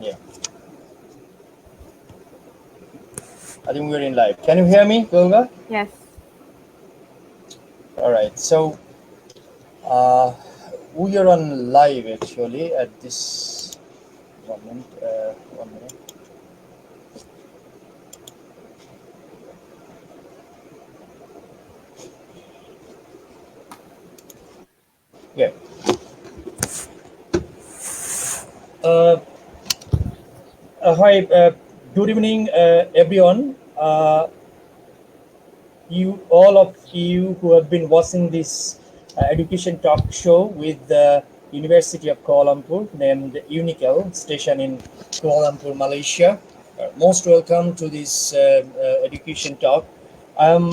Yeah. I think we're in live. Can you hear me, Olga? Yes. All right. So we are on live actually at this moment. 1 minute. Yeah. Uh, Hi. Good evening, everyone. All of you who have been watching this education talk show with the University of Kuala Lumpur, named UniKL, station in Kuala Lumpur, Malaysia. Most welcome to this education talk. I'm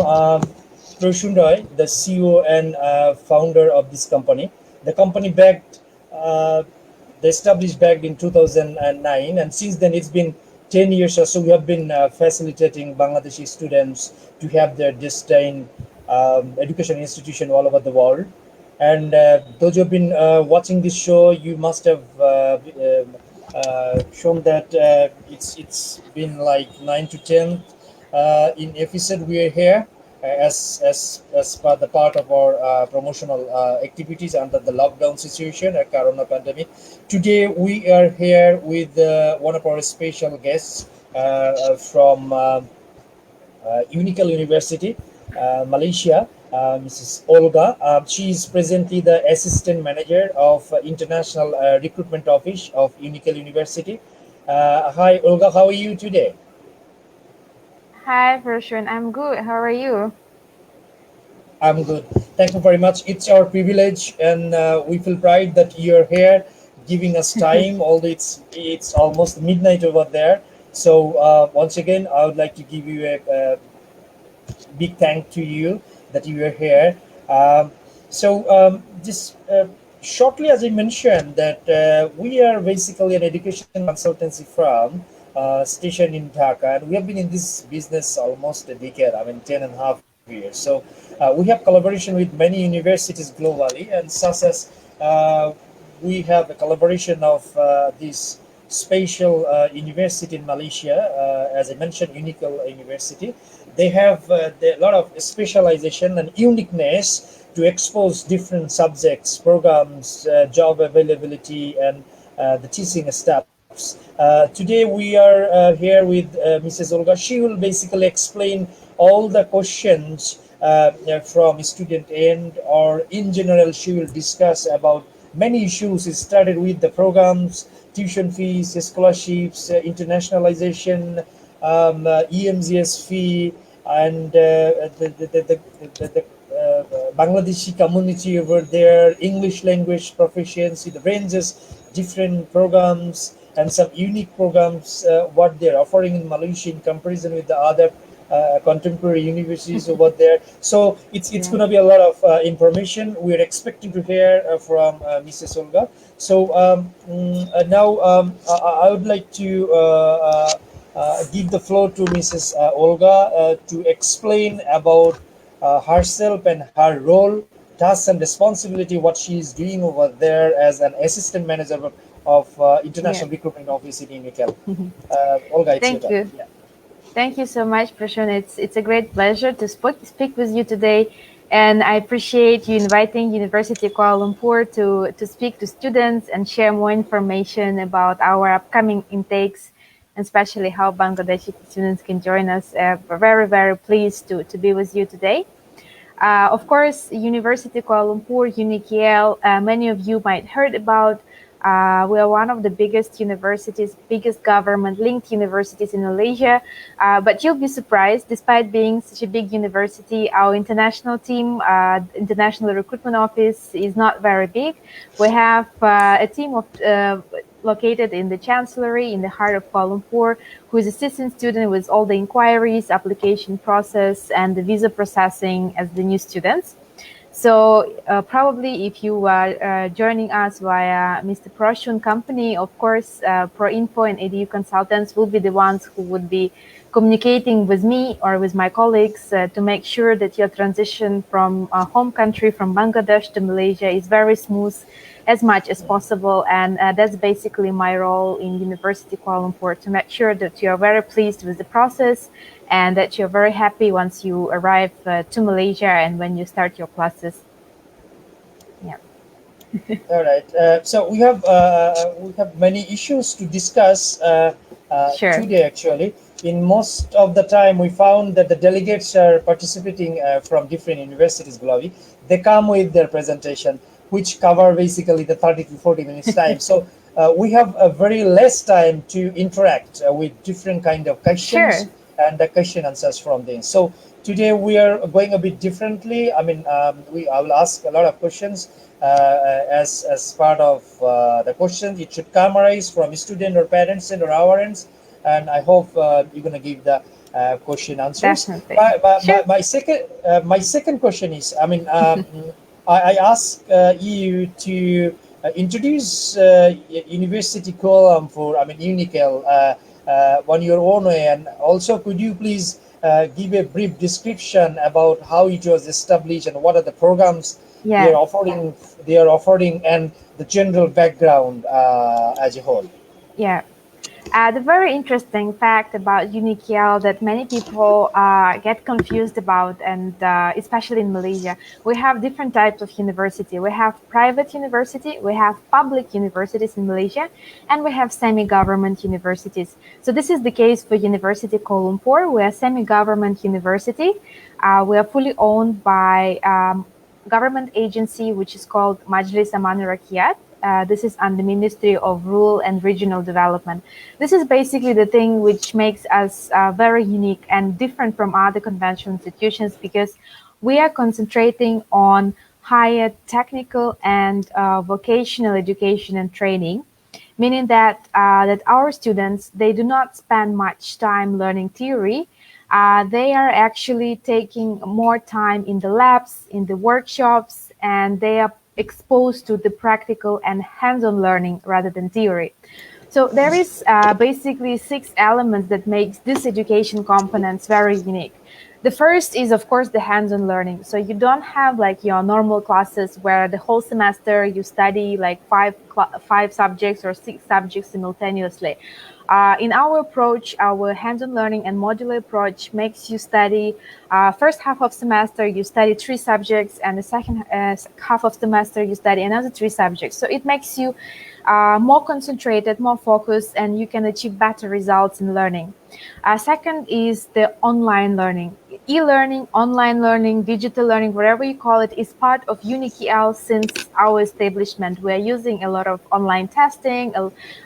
Proshun, the CEO and founder of this company. The company they established back in 2009, and since then it's been 10 years or so. We have been facilitating Bangladeshi students to have their destined education institution all over the world. And those who have been watching this show, you must have shown that it's been like 9 to 10 in episode we are here as part of our promotional activities under the lockdown situation at Corona pandemic. Today we are here with one of our special guests from UniKL University, Malaysia, Mrs. Olga. She is presently the Assistant Manager of International Recruitment Office of UniKL University. Hi, Olga. How are you today? Hi, Proshun. I'm good. How are you? I'm good. Thank you very much. It's our privilege, and we feel pride that you're here, giving us time. Although it's almost midnight over there. So once again, I would like to give you a big thank to you that you are here. Just shortly, as I mentioned, that we are basically an education consultancy firm stationed in Dhaka, and we have been in this business almost a decade. I mean, 10.5 years. So we have collaboration with many universities globally, and such as we have a collaboration of this spatial university in Malaysia, as I mentioned, UniKL University. They have a lot of specialization and uniqueness to expose different subjects, programs, job availability, and the teaching staffs. Today we are here with Mrs. Olga. She will basically explain all the questions from student end, or in general she will discuss about many issues. It started with the programs, tuition fees, scholarships, internationalization, EMGS fee, and the Bangladeshi community over there, English language proficiency, the ranges, different programs, and some unique programs, what they're offering in Malaysia in comparison with the other contemporary universities over there. So it's going to be a lot of information. We're expecting to hear from Mrs. Olga. So now I would like to give the floor to Mrs. Olga to explain about herself and her role, tasks, and responsibility, what she is doing over there as an assistant manager of International Recruitment Office in UniKL. Olga, it's your Thank turn. you. Yeah. Thank you so much, Proshun. It's a great pleasure to speak with you today. And I appreciate you inviting University of Kuala Lumpur to speak to students and share more information about our upcoming intakes, and especially how Bangladeshi students can join us. We're very, very pleased to be with you today. Of course, University of Kuala Lumpur, UniKL, many of you might heard about. We are one of the biggest universities, biggest government-linked universities in Malaysia. But you'll be surprised, despite being such a big university, our international team, International Recruitment Office, is not very big. We have a team of located in the Chancellery in the heart of Kuala Lumpur, who is assisting students with all the inquiries, application process, and the visa processing as the new students. So probably if you are joining us via Mr. Proshun company, of course, ProInfo and EDU consultants will be the ones who would be communicating with me or with my colleagues to make sure that your transition from home country, from Bangladesh to Malaysia, is very smooth as much as possible. And that's basically my role in University Kuala Lumpur, to make sure that you're very pleased with the process and that you're very happy once you arrive to Malaysia and when you start your classes. Yeah. All right. So we have many issues to discuss Sure. today. Actually, in most of the time, we found that the delegates are participating from different universities globally. They come with their presentation, which cover basically the 30 to 40 minutes time. So we have a very less time to interact with different kind of Sure. questions and the question answers from them. So today we are going a bit differently. I mean, I will ask a lot of questions as part of the questions. It should come arise from student or parents and or our ends, and I hope you're gonna give the question answers. Definitely. Sure. My second question is, I mean, I ask you to introduce University Kuala Lumpur, I mean UniKL, on your own way, and also could you please give a brief description about how it was established and what are the programs Yeah. they are offering, and the general background as a whole. Yeah. The very interesting fact about UniKL that many people get confused about, and especially in Malaysia, we have different types of university. We have private university, we have public universities in Malaysia, and we have semi-government universities. So this is the case for University Kuala Lumpur. We are semi-government university. We are fully owned by government agency, which is called Majlis Amanah Rakyat. This is under Ministry of Rural and Regional Development. This is basically the thing which makes us very unique and different from other conventional institutions, because we are concentrating on higher technical and vocational education and training, meaning that that our students, they do not spend much time learning theory. They are actually taking more time in the labs, in the workshops, and they are exposed to the practical and hands-on learning rather than theory. So there is basically 6 elements that makes this education components very unique. The first is, of course, the hands-on learning. So you don't have like your normal classes where the whole semester you study like five subjects or 6 subjects simultaneously. In our approach, our hands-on learning and modular approach makes you study first half of semester, you study 3 subjects, and the second half of semester, you study another 3 subjects. So it makes you more concentrated, more focused, and you can achieve better results in learning. Second is the online learning. E-learning, online learning, digital learning, whatever you call it, is part of UniKL since our establishment. We are using a lot of online testing.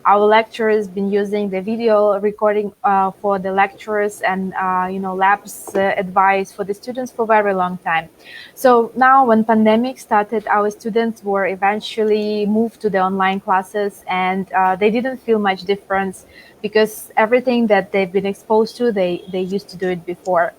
Our lecturers been using the video recording for the lecturers and labs advice for the students for a very long time. So now when pandemic started, our students were eventually moved to the online classes, and they didn't feel much difference because everything that they've been exposed to, they used to do it before.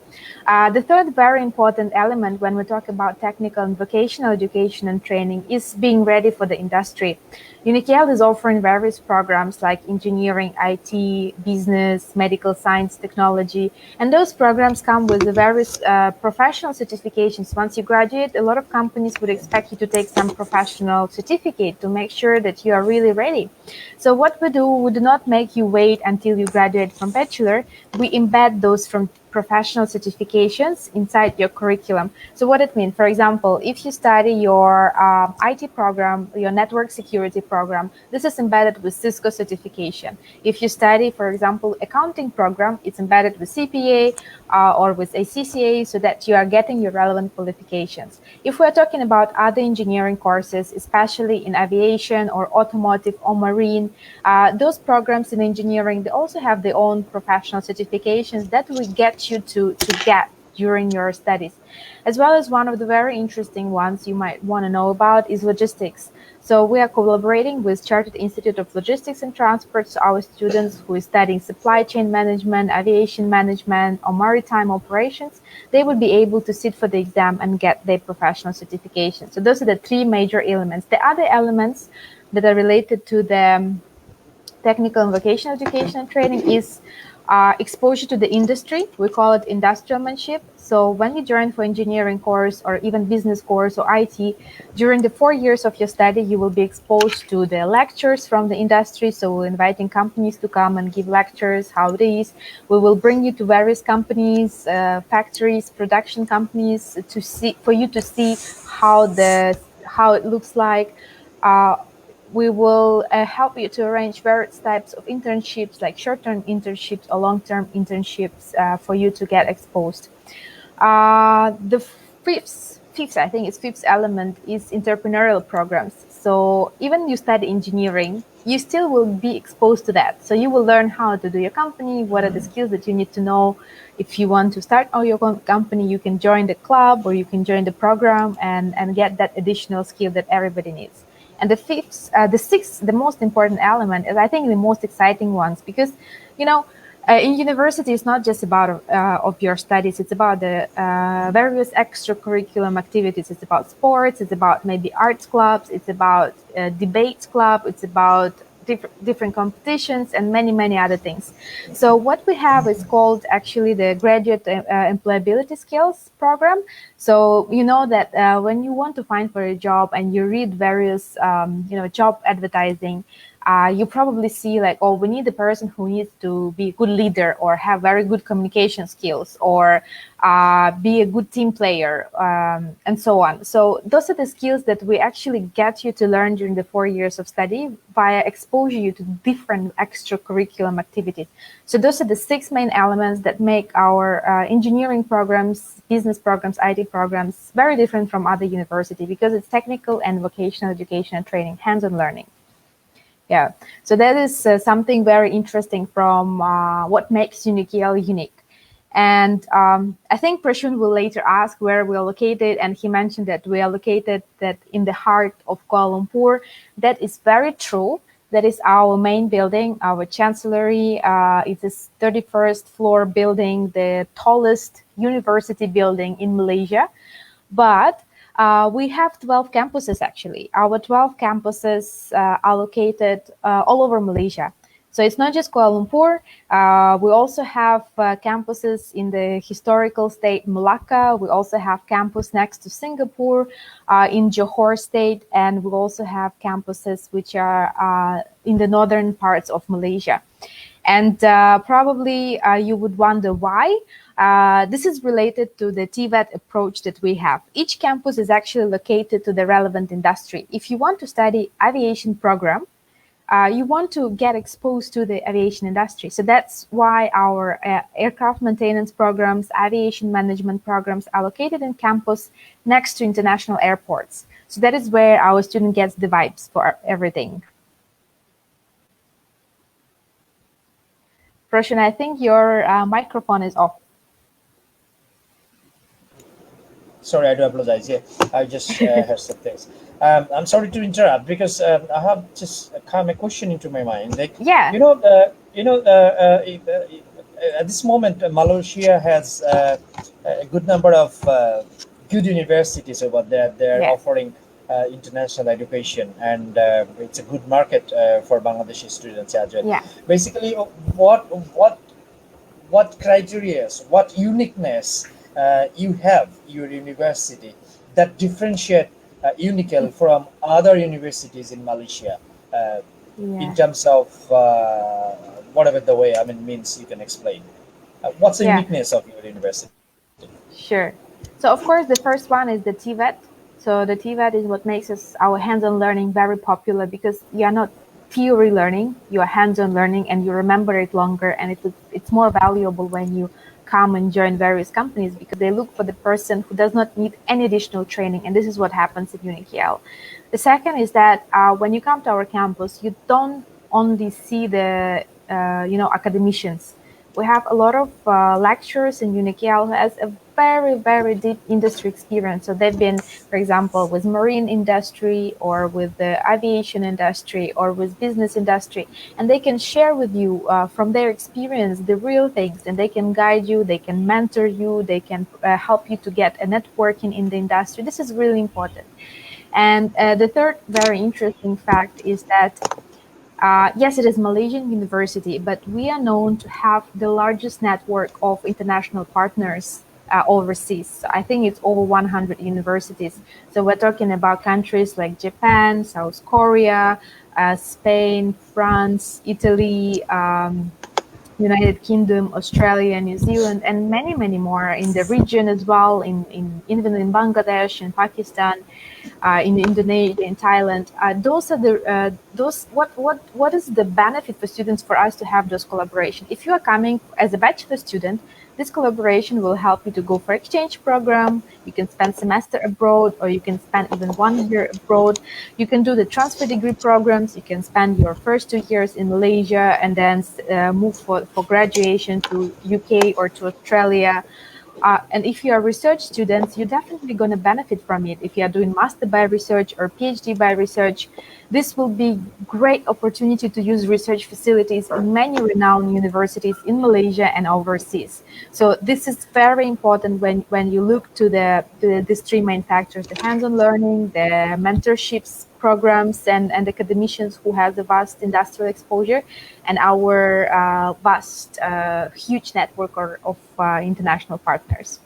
The third very important element when we talk about technical and vocational education and training is being ready for the industry. UniKL is offering various programs like engineering, IT, business, medical science, technology, and those programs come with the various professional certifications. Once you graduate, a lot of companies would expect you to take some professional certificate to make sure that you are really ready. So what we do not make you wait until you graduate from bachelor. We embed those from professional certifications inside your curriculum. So what it means, for example, if you study your IT program, your network security program, this is embedded with Cisco certification. If you study, for example, accounting program, it's embedded with CPA or with ACCA, so that you are getting your relevant qualifications. If we're talking about other engineering courses, especially in aviation or automotive or marine, those programs in engineering, they also have their own professional certifications that we get you to get during your studies. As well as one of the very interesting ones you might want to know about is logistics. So we are collaborating with Chartered Institute of Logistics and Transport. So our students who is studying supply chain management, aviation management, or maritime operations, they will be able to sit for the exam and get their professional certification. So those are the 3 major elements. The other elements that are related to the technical and vocational education and training is exposure to the industry. We call it industrialmanship. So when you join for engineering course or even business course or IT, during the 4 years of your study, you will be exposed to the lectures from the industry. So we're inviting companies to come and give lectures, how it is. We will bring you to various companies, factories, production companies to see, for you to see how it looks like. We will help you to arrange various types of internships, like short-term internships or long-term internships for you to get exposed. The fifth element is entrepreneurial programs. So even you study engineering, you still will be exposed to that. So you will learn how to do your company, what are the skills that you need to know. If you want to start your company, you can join the club or you can join the program and get that additional skill that everybody needs. And the sixth, the most important element is, I think, the most exciting ones, because, in university, it's not just about of your studies. It's about the various extracurriculum activities. It's about sports. It's about maybe arts clubs. It's about debates club. It's about different competitions and many other things. So what we have is called actually the graduate employability skills program. So you know that when you want to find for a job and you read various job advertising, you probably see like, oh, we need a person who needs to be a good leader or have very good communication skills or be a good team player, and so on. So those are the skills that we actually get you to learn during the 4 years of study via exposure you to different extracurriculum activities. So those are the 6 main elements that make our engineering programs, business programs, IT programs very different from other universities, because it's technical and vocational education and training, hands-on learning. Yeah, so that is something very interesting from what makes UniKL unique. And I think Proshun will later ask where we are located, and he mentioned that we are located in the heart of Kuala Lumpur. That is very true. That is our main building, our chancellery. It is 31st floor building, the tallest university building in Malaysia. But we have 12 campuses, actually. Our 12 campuses are located all over Malaysia. So it's not just Kuala Lumpur. We also have campuses in the historical state Malacca. We also have campus next to Singapore, in Johor state. And we also have campuses which are in the northern parts of Malaysia. And probably you would wonder why. This is related to the TVET approach that we have. Each campus is actually located to the relevant industry. If you want to study aviation program, you want to get exposed to the aviation industry. So that's why our aircraft maintenance programs, aviation management programs are located in campus next to international airports. So that is where our student gets the vibes for everything. Proshun, I think your microphone is off. Sorry, I do apologize. Yeah, I just heard some things. I'm sorry to interrupt, because I have just come a question into my mind. Like, Yeah. At this moment, Malaysia has a good number of good universities over there. They're offering international education, and it's a good market for Bangladeshi students as well. Yeah. Basically, what criteria, what uniqueness you have your university that differentiate UniKL from other universities in Malaysia, in terms of whatever the way means you can explain. What's the uniqueness of your university? Sure. So of course the first one is the TVET. So the TVET is what makes our hands-on learning very popular, because you are not theory learning, you are hands-on learning, and you remember it longer, and it's more valuable when you come and join various companies, because they look for the person who does not need any additional training, and this is what happens at UniKL. The second is that when you come to our campus, you don't only see the academicians. We have a lot of lecturers in UniKL who has a very deep industry experience. So they've been, for example, with marine industry or with the aviation industry or with business industry, and they can share with you from their experience the real things, and they can guide you, they can mentor you, they can help you to get a networking in the industry. This is really important. And the third very interesting fact is that Yes, it is Malaysian university, but we are known to have the largest network of international partners overseas. So I think it's over 100 universities. So we're talking about countries like Japan, South Korea, Spain, France, Italy, United Kingdom, Australia, New Zealand, and many, many more in the region as well, even in Bangladesh and Pakistan, in Indonesia, in Thailand. Those are the those. What is the benefit for students for us to have those collaboration? If you are coming as a bachelor student, this collaboration will help you to go for exchange program. You can spend semester abroad, or you can spend even 1 year abroad. You can do the transfer degree programs. You can spend your first 2 years in Malaysia and then move for graduation to UK or to Australia. And if you are research students, you're definitely going to benefit from it. If you are doing master by research or PhD by research, this will be great opportunity to use research facilities in many renowned universities in Malaysia and overseas. So this is very important when you look to these three main factors: the hands-on learning, the mentorships programs, and academicians who have the vast industrial exposure, and our vast, huge network of international partners.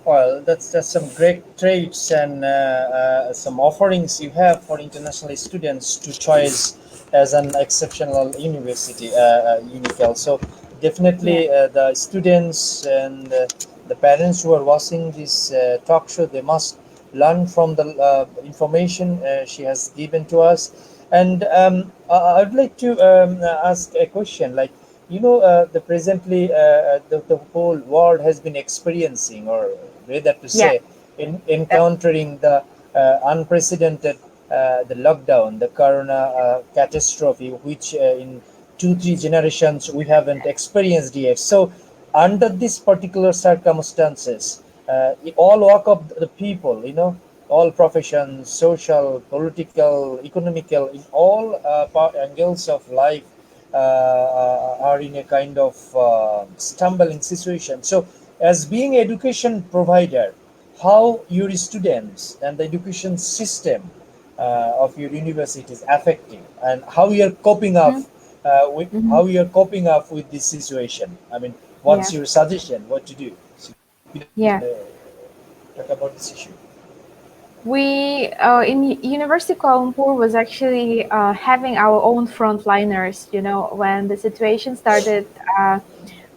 Well, that's some great traits and some offerings you have for international students to choice as an exceptional university, UniKL. So Yeah. definitely the students and the parents who are watching this talk show, they must learn from the information she has given to us. And I'd like to ask a question, like, the presently the whole world has been experiencing, or rather to Yeah. say, encountering the unprecedented the lockdown, the corona catastrophe, which in 2 3 generations we haven't experienced yet. So under these particular circumstances, all walk of the people, all professions, social, political, economical, in all angles of life, are in a kind of stumbling situation. So, as being education provider, how your students and the education system of your university is affecting, and how you are coping up Mhm. with Mhm. how you are coping up with this situation. I mean, what's Yeah. your suggestion? What to do? So, Yeah. talk about this issue. We in University of Kuala Lumpur was actually having our own frontliners. When the situation started,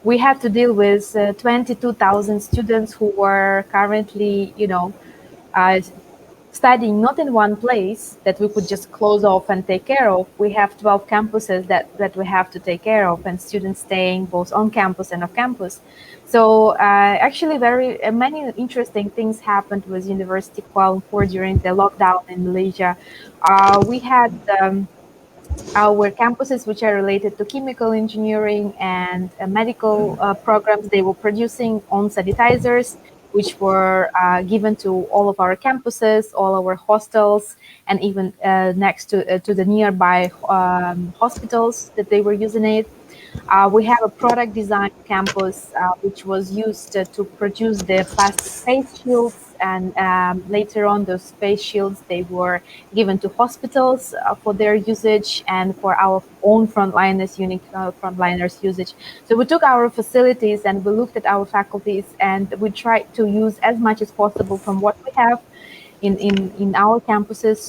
we had to deal with 22,000 students who were currently, uh, studying not in one place that we could just close off and take care of. We have 12 campuses that we have to take care of, and students staying both on campus and off campus. So actually, very many interesting things happened with University of Kuala Lumpur during the lockdown in Malaysia. We had our campuses, which are related to chemical engineering and medical programs. They were producing own sanitizers, which were given to all of our campuses, all our hostels, and even next to the nearby hospitals that they were using it. We have a product design campus, which was used to produce the plastic face shields, and later on, those face shields they were given to hospitals for their usage and for our own frontliners, unique frontliners usage. So we took our facilities and we looked at our faculties, and we tried to use as much as possible from what we have in our campuses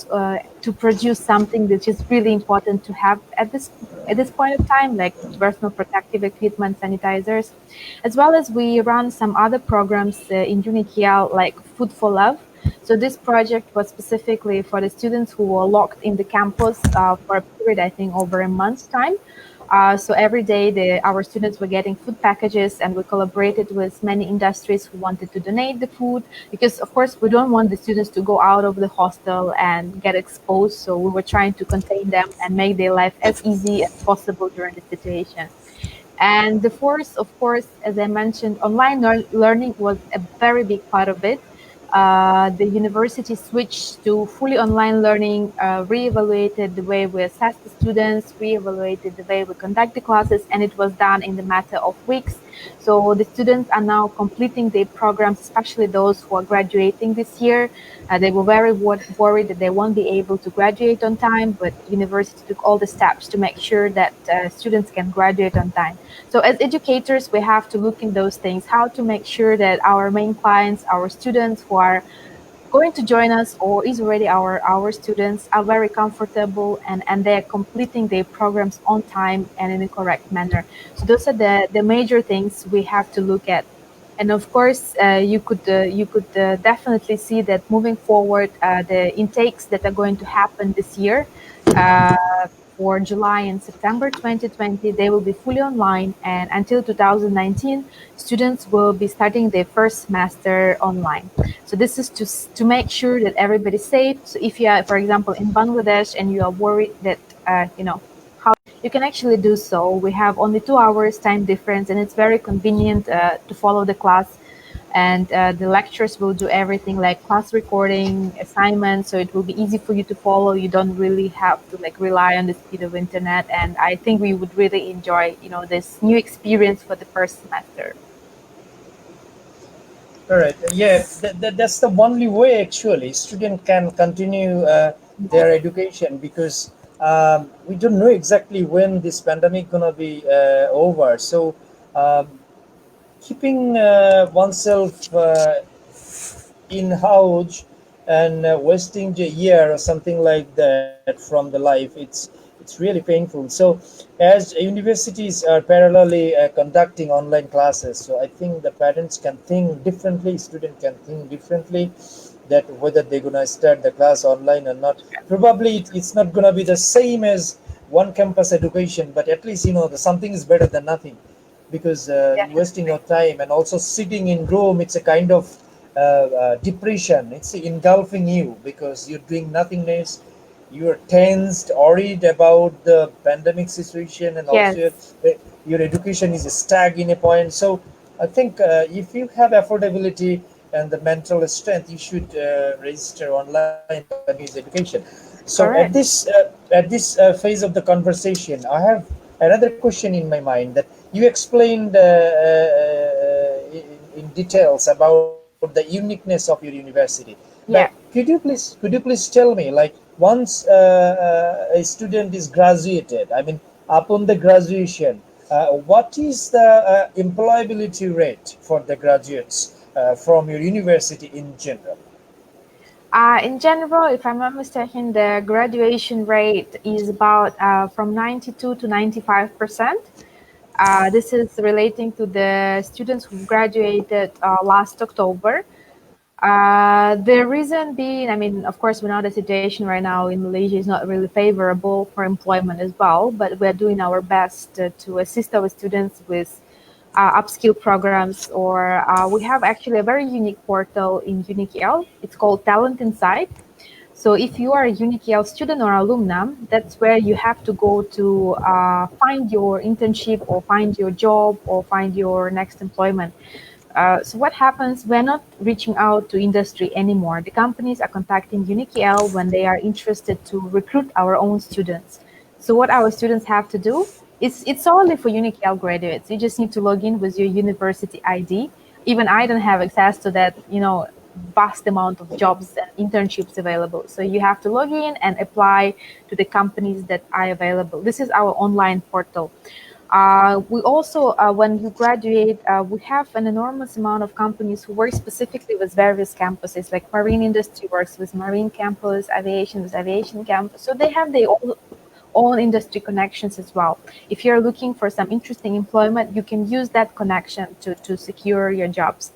to produce something that is really important to have at this point of time, like personal protective equipment, sanitizers, as well as we run some other programs in UniKL, like Food for Love. So this project was specifically for the students who were locked in the campus for a period, I think, over a month's time. So every day, our students were getting food packages, and we collaborated with many industries who wanted to donate the food, because, of course, we don't want the students to go out of the hostel and get exposed. So we were trying to contain them and make their life as easy as possible during the situation. And the fourth, of course, as I mentioned, online learning was a very big part of it. The university switched to fully online learning, reevaluated the way we assess the students, re-evaluated the way we conduct the classes, and it was done in the matter of weeks. So the students are now completing their programs, especially those who are graduating this year. They were very worried that they won't be able to graduate on time, but university took all the steps to make sure that students can graduate on time. So as educators, we have to look in those things, how to make sure that our main clients, our students who are going to join us or is already our students are very comfortable and they're completing their programs on time and in a correct manner. So those are the major things we have to look at. And of course, you could definitely see that moving forward, the intakes that are going to happen this year, uh, for July and September 2020, they will be fully online, and until 2019, students will be starting their first semester online. So this is to make sure that everybody's safe. So if you are, for example, in Bangladesh and you are worried that how you can actually do so. We have only 2 hours time difference, and it's very convenient to follow the class. And the lecturers will do everything like class recording, assignments, so it will be easy for you to follow. You don't really have to like rely on the speed of internet. And I think we would really enjoy, this new experience for the first semester. All right. Yeah, that's the only way actually student can continue their education, because we don't know exactly when this pandemic gonna be over. So um, keeping oneself in house and wasting a year or something like that from the life, it's really painful. So as universities are parallelly conducting online classes, so I think the parents can think differently, student can think differently, that whether they're gonna start the class online or not. Probably it's not gonna be the same as one campus education, but at least the something is better than nothing, because wasting Definitely. your time and also sitting in room, it's a kind of depression. It's engulfing you because you're doing nothingness. You're tensed, worried about the pandemic situation, and also Yes. your education is stuck in a point. So I think if you have affordability and the mental strength, you should register online and continue his education. So Correct. at this phase of the conversation, I have another question in my mind, that you explained in details about the uniqueness of your university. But Yeah. could you please tell me, like, once a student is graduated, I mean, upon the graduation, what is the employability rate for the graduates from your university in general? In general, if I'm not mistaken, the graduation rate is about from 92 to 95%. This is relating to the students who graduated last October. The reason being, I mean, of course, we know the situation right now in Malaysia is not really favorable for employment as well, but we're doing our best to assist our students with upskill programs, or we have actually a very unique portal in UniKL. It's called Talent Insight. So if you are a UniKL student or alumnum, that's where you have to go to find your internship or find your job or find your next employment. So what happens? We're not reaching out to industry anymore. The companies are contacting UniKL when they are interested to recruit our own students. So what our students have to do is it's only for UniKL graduates. You just need to log in with your university ID. Even I don't have access to that, vast amount of jobs and internships available. So you have to log in and apply to the companies that are available. This is our online portal. We also, when you graduate, we have an enormous amount of companies who work specifically with various campuses, like marine industry works with marine campus, aviation with aviation campus. So they have their own industry connections as well. If you're looking for some interesting employment, you can use that connection to secure your jobs.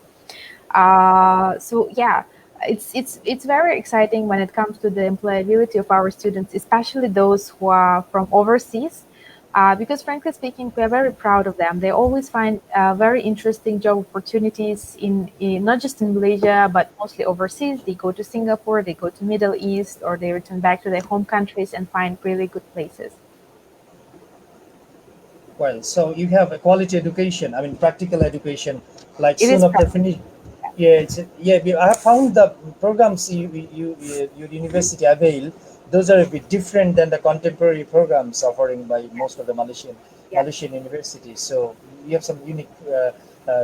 So yeah, it's very exciting when it comes to the employability of our students, especially those who are from overseas. Because frankly speaking, we are very proud of them. They always find very interesting job opportunities in not just in Malaysia, but mostly overseas. They go to Singapore, they go to Middle East, or they return back to their home countries and find really good places. Well, so you have a quality education, I mean, practical education, like It soon is after practical. finish. Yeah, I have found the programs your university avail. those are a bit different than the contemporary programs offering by most of the Yes. Malaysian universities. So we have some unique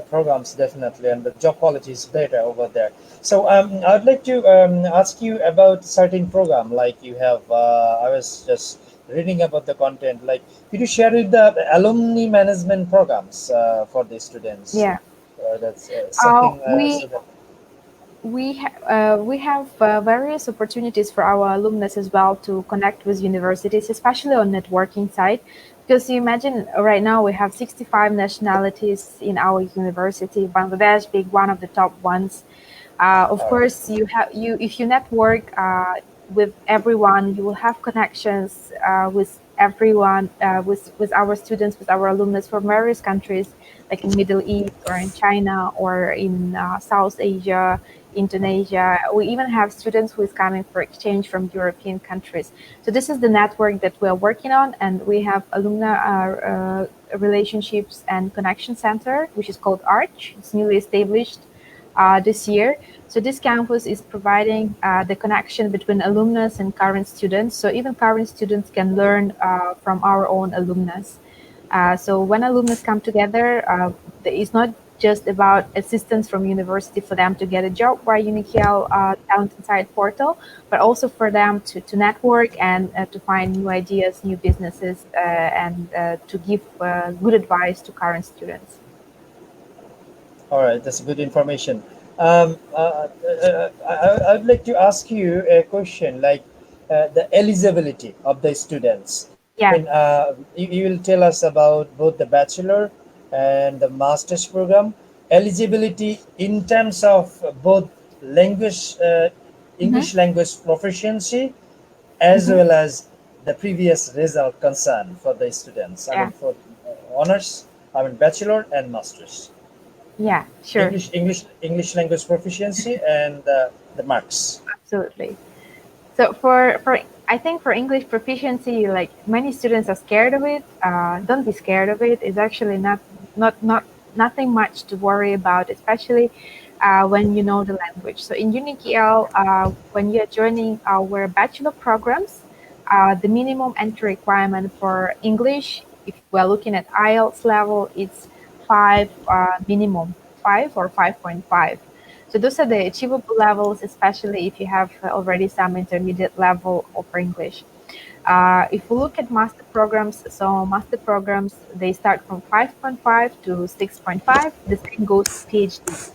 programs definitely, and the job quality is better over there. So I'd like to ask you about certain program like you have. I was just reading about the content. Like, could you share with the alumni management programs for the students? Yeah. That's something We so that. we have various opportunities for our alumnus as well to connect with universities, especially on networking side. Because you imagine right now we have 65 nationalities in our university, Bangladesh being one of the top ones. Of All right. course, you have you if you network with everyone, you will have connections with everyone, with our students, with our alumnus from various countries, like in Middle East or in China or in South Asia, Indonesia. We even have students who is coming for exchange from European countries. So this is the network that we are working on, and we have alumni relationships and connection center, which is called Arch. It's newly established this year. So this campus is providing the connection between alumnus and current students. So even current students can learn from our own alumnus. So when alumnus come together, it's not just about assistance from university for them to get a job by UniKL Talent Insight portal, but also for them to network and to find new ideas, new businesses, and to give good advice to current students. All right, that's good information. I'd like to ask you a question like the eligibility of the students. I Yeah. mean, you will tell us about both the bachelor and the master's program. Eligibility in terms of both language, Mm-hmm. English language proficiency, as Mm-hmm. well as the previous result concern for the students. I Yeah. mean, for honors, I mean, bachelor and masters. Yeah. Sure. English language proficiency and the marks. Absolutely. So for I think for English proficiency, like many students are scared of it. Don't be scared of it. It's actually not nothing much to worry about, especially when you know the language. So in UniKL, when you're joining our bachelor programs, the minimum entry requirement for English, if we're looking at IELTS level, it's five minimum, 5 or 5.5. So those are the achievable levels, especially if you have already some intermediate level of English. If we look at master programs, so master programs, they start from 5.5 to 6.5. The same goes for PhD.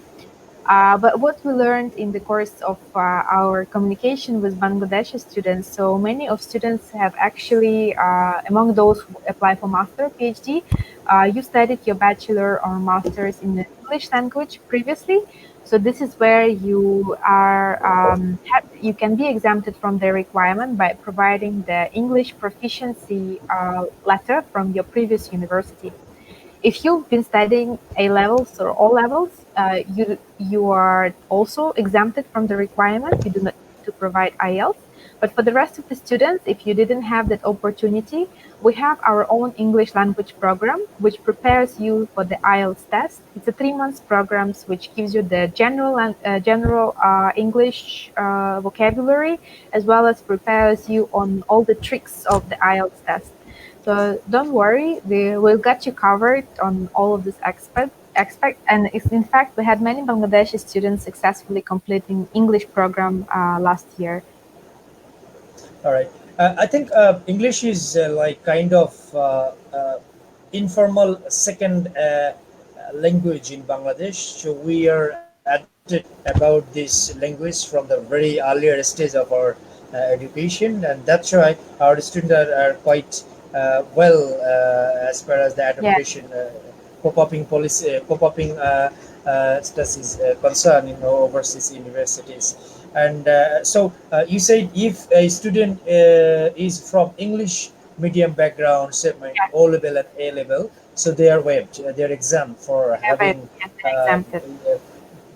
But what we learned in the course of our communication with Bangladeshi students, so many of students have actually, among those who apply for master PhD, you studied your bachelor or master's in the English language previously. So this is where you are, you can be exempted from the requirement by providing the English proficiency letter from your previous university. If you've been studying A levels or O levels, you are also exempted from the requirement. You do not need to provide IELTS. But for the rest of the students, if you didn't have that opportunity, we have our own English language program, which prepares you for the IELTS test. It's a 3 months program, which gives you the general English vocabulary, as well as prepares you on all the tricks of the IELTS test. So don't worry, we will get you covered on all of this and in fact, we had many Bangladeshi students successfully completing English program last year. All right. I think English is like kind of informal second language in Bangladesh. So we are adapted about this language from the very earlier stage of our education, and that's why our students are quite well as far as the Yeah, adaptation pop-upping policy, pop-upping status is concerned in overseas universities. And you said if a student is from English medium background, say my yeah, O level and A level, so they are waived, they're exempt for yeah, but having yes, they're um, exempted.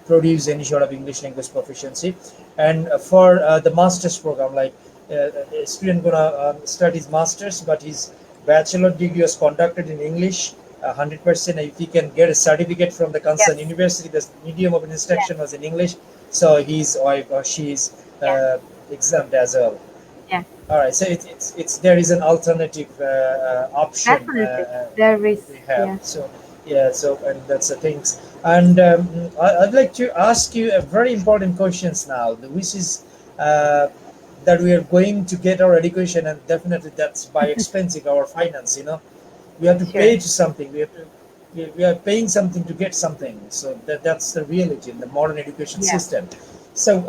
produce any sort of English language proficiency. And for the master's program, like a student gonna start his master's, but his bachelor degree was conducted in English. 100%. If he can get a certificate from the concerned Yes, university, the medium of yes, instruction was in English, so he's or she is yeah, exempt as well. yeah. All right, so it's there is an alternative option Definitely, there is. we have. Yeah. So yeah, so and that's the things. And I'd like to ask you a very important questions now, which is uh, that we are going to get our education, and definitely that's by expensing our finance. We have to Sure. pay to something. We are paying something to get something. So that's the reality in the modern education Yeah. system. So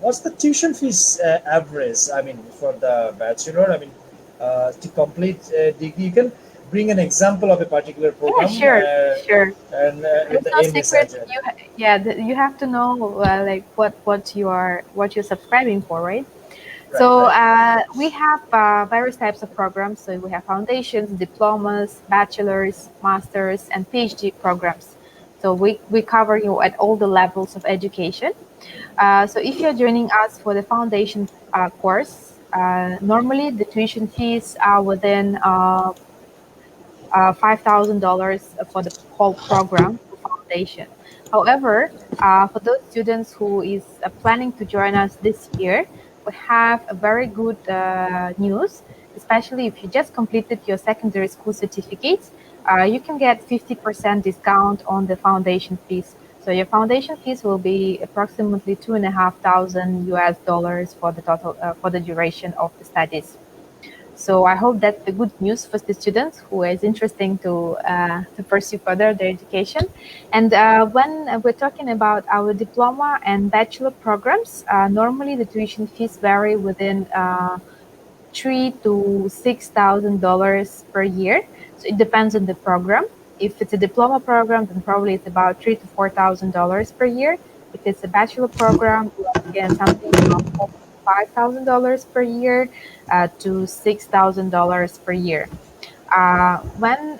what's the tuition fees average? I mean, for the bachelor, I mean, to complete degree, you can bring an example of a particular Yeah, program sure, sure. and in There's the no MS secret. as well. Yeah, you have to know like what you're subscribing for, right? Right, So right. we have various types of programs. So we have foundations, diplomas, bachelors, masters, and PhD programs. So we cover you at all the levels of education. So if you're joining us for the foundation course, normally the tuition fees are within $5,000 for the whole program for foundation. However, for those students who is planning to join us this year, we have a very good news, especially if you just completed your secondary school certificates. You can get 50% discount on the foundation fees. So your foundation fees will be approximately 2,500 US dollars for the total for the duration of the studies. So I hope that's the good news for the students who is interesting to pursue further their education. And when we're talking about our diploma and bachelor programs, normally the tuition fees vary within $3,000 to $6,000 per year. So it depends on the program. If it's a diploma program, then probably it's about $3,000 to $4,000 per year. If it's a bachelor program, we're looking at something from $5,000 per year to $6,000 per year. When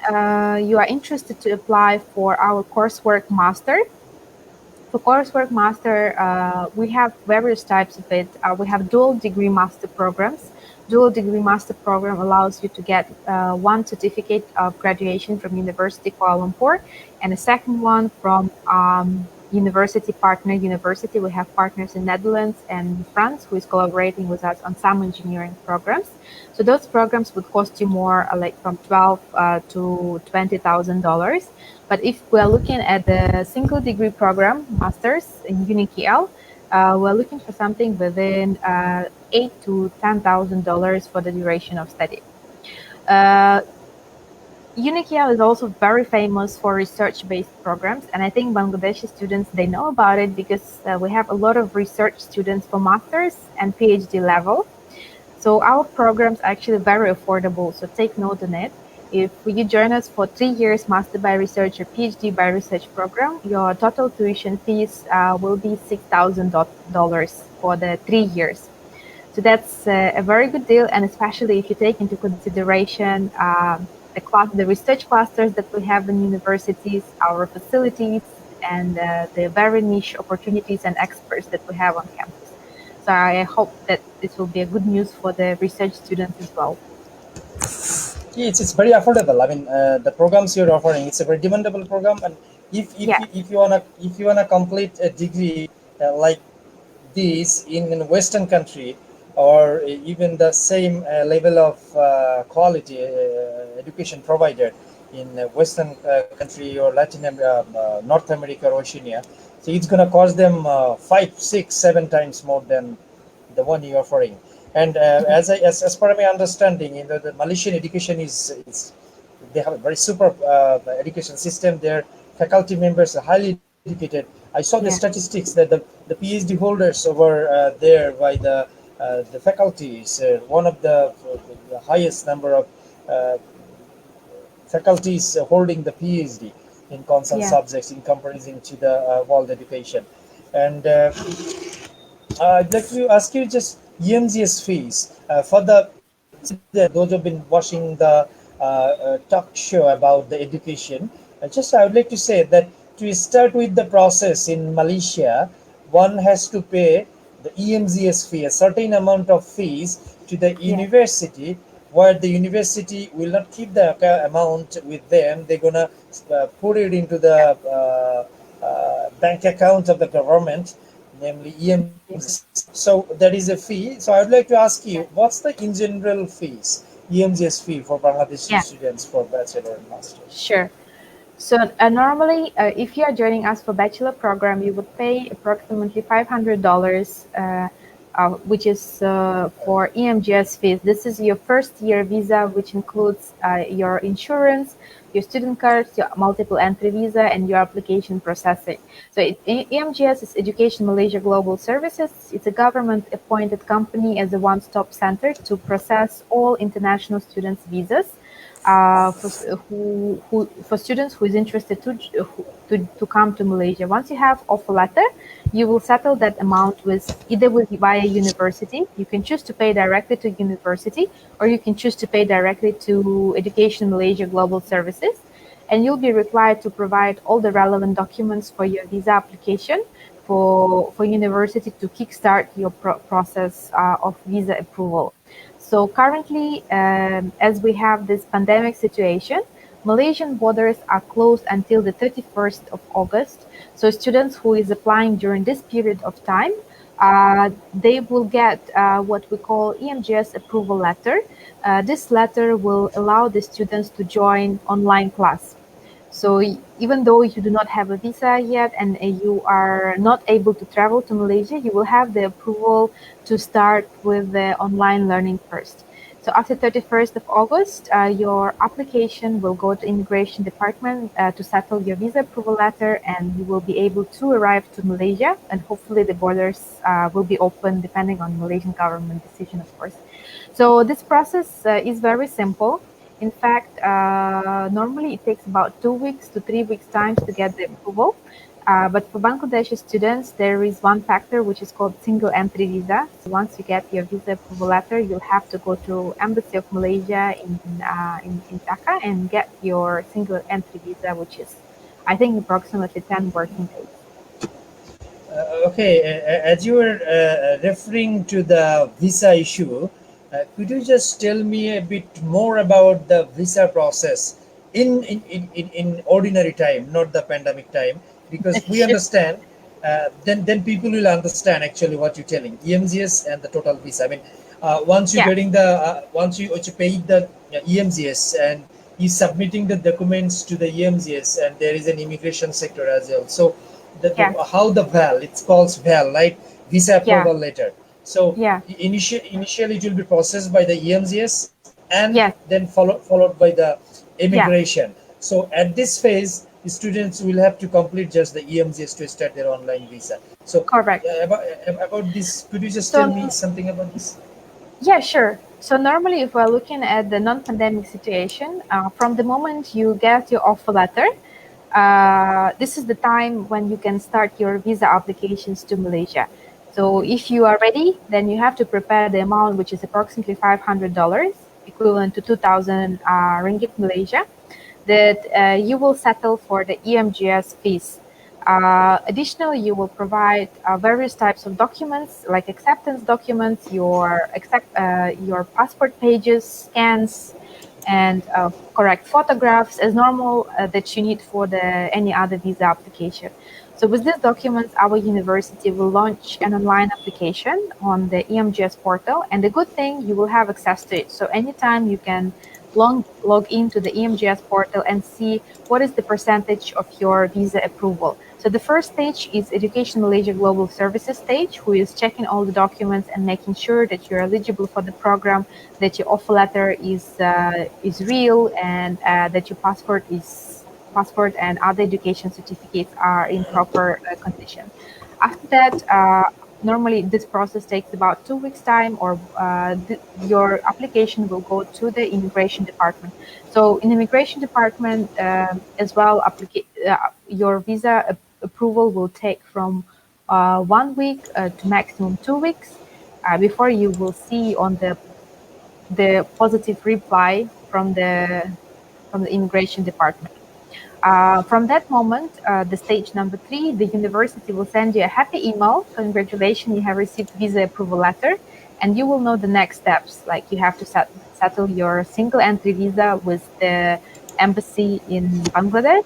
you are interested to apply for our coursework master, for coursework master, we have various types of it. We have dual degree master programs. Dual degree master program allows you to get one certificate of graduation from University Kuala Lumpur and a second one from university partner university. We have partners in Netherlands and France who is collaborating with us on some engineering programs. So those programs would cost you more, like from 12 to $20,000. But if we're looking at the single degree program, masters in UniKL, we're looking for something within $8,000 to $10,000 for the duration of study. Uh, UniKL is also very famous for research-based programs, and I think Bangladeshi students they know about it because we have a lot of research students for masters and PhD level. So our programs are actually very affordable. So take note on it. If you join us for 3 years Master by Research or PhD by Research program, your total tuition fees will be $6,000 for the 3 years. So that's a very good deal, and especially if you take into consideration the research clusters that we have in universities, our facilities, and the very niche opportunities and experts that we have on campus. So I hope that this will be a good news for the research students as well. Yeah, it's very affordable. I mean, the programs you're offering, it's a very demandable program, and Yeah, if you wanna complete a degree like this in Western country, or even the same level of quality education provided in Western country or North America or Oceania, so it's gonna cost them five, six, seven times more than the one you're offering. And as per my understanding, the Malaysian education is they have a very super education system. Their faculty members are highly educated. I saw the yeah, statistics that the PhD holders over there by the faculty is one of the highest number of uh, faculties holding the PhD in concerned yeah, subjects in comparison to the world education. And I'd like to ask you just EMGS fees for the those who've been watching the talk show about the education. I would like to say that to start with the process in Malaysia, one has to pay the EMGS fee, a certain amount of fees to the yeah, university, where the university will not keep the amount with them. They're gonna put it into the bank account of the government. namely EMGS. So that is a fee. So I would like to ask you, what's the in general fees, EMGS fee for Bangladeshi Yeah, students for bachelor and masters? sure. So normally, if you are joining us for bachelor program, you would pay approximately $500, which is for EMGS fees. This is your first year visa, which includes your insurance, your student cards, your multiple entry visa, and your application processing. So EMGS is Education Malaysia Global Services. It's a government-appointed company as a one-stop center to process all international students' visas. For students who is interested to come to Malaysia. Once you have offer letter, you will settle that amount with either via university. You can choose to pay directly to university, or you can choose to pay directly to Education Malaysia Global Services, and you'll be required to provide all the relevant documents for your visa application for university to kickstart your process of visa approval. So currently, as we have this pandemic situation, Malaysian borders are closed until the 31st of August. So students who is applying during this period of time, they will get what we call EMGS approval letter. This letter will allow the students to join online class. So even though you do not have a visa yet and you are not able to travel to Malaysia, you will have the approval to start with the online learning first. So after 31st of August, your application will go to immigration department to settle your visa approval letter, and you will be able to arrive to Malaysia, and hopefully the borders will be open depending on Malaysian government decision, of course. So this process is very simple. In fact, normally it takes about 2 weeks to 3 weeks times to get the approval. But for Bangladeshi students, there is one factor which is called single entry visa. So once you get your visa approval letter, you'll have to go to Embassy of Malaysia in Dhaka and get your single entry visa, which is, I think, approximately 10 working days. Okay, as you were referring to the visa issue, could you just tell me a bit more about the visa process in ordinary time, not the pandemic time? Because we Sure. understand, then people will understand actually what you're telling, EMGS and the total visa. I mean, Yeah, once you pay the EMGS and you submitting the documents to the EMGS, and there is an immigration sector as well. So yeah, how the val, it's called val, right? Visa yeah, approval letter. So yeah, initially it will be processed by the EMGS and yes, then followed by the yeah, immigration. So at this phase, the students will have to complete just the EMGS to start their online visa. So correct. about this, could you just tell me So something about this? yeah, sure. So normally, if we're looking at the non-pandemic situation, from the moment you get your offer letter, this is the time when you can start your visa applications to Malaysia. So if you are ready, then you have to prepare the amount, which is approximately $500, equivalent to 2,000 ringgit Malaysia, that you will settle for the EMGS fees. Additionally, you will provide various types of documents like acceptance documents, your passport pages, scans, and correct photographs as normal that you need for the any other visa application. So with these documents, our university will launch an online application on the EMGS portal. And the good thing, you will have access to it. So anytime you can log into the EMGS portal and see what is the percentage of your visa approval. So the first stage is Education Malaysia Global Services stage, who is checking all the documents and making sure that you're eligible for the program, that your offer letter is real, and that your passport and other education certificates are in proper condition. After that, normally this process takes about 2 weeks time, or your application will go to the immigration department. So in immigration department as well, your visa approval will take from 1 week to maximum 2 weeks before you will see on the positive reply from the immigration department. From that moment, the stage number 3, the university will send you a happy email. Congratulations, you have received visa approval letter, and you will know the next steps. Like you have to settle your single entry visa with the embassy in Bangladesh.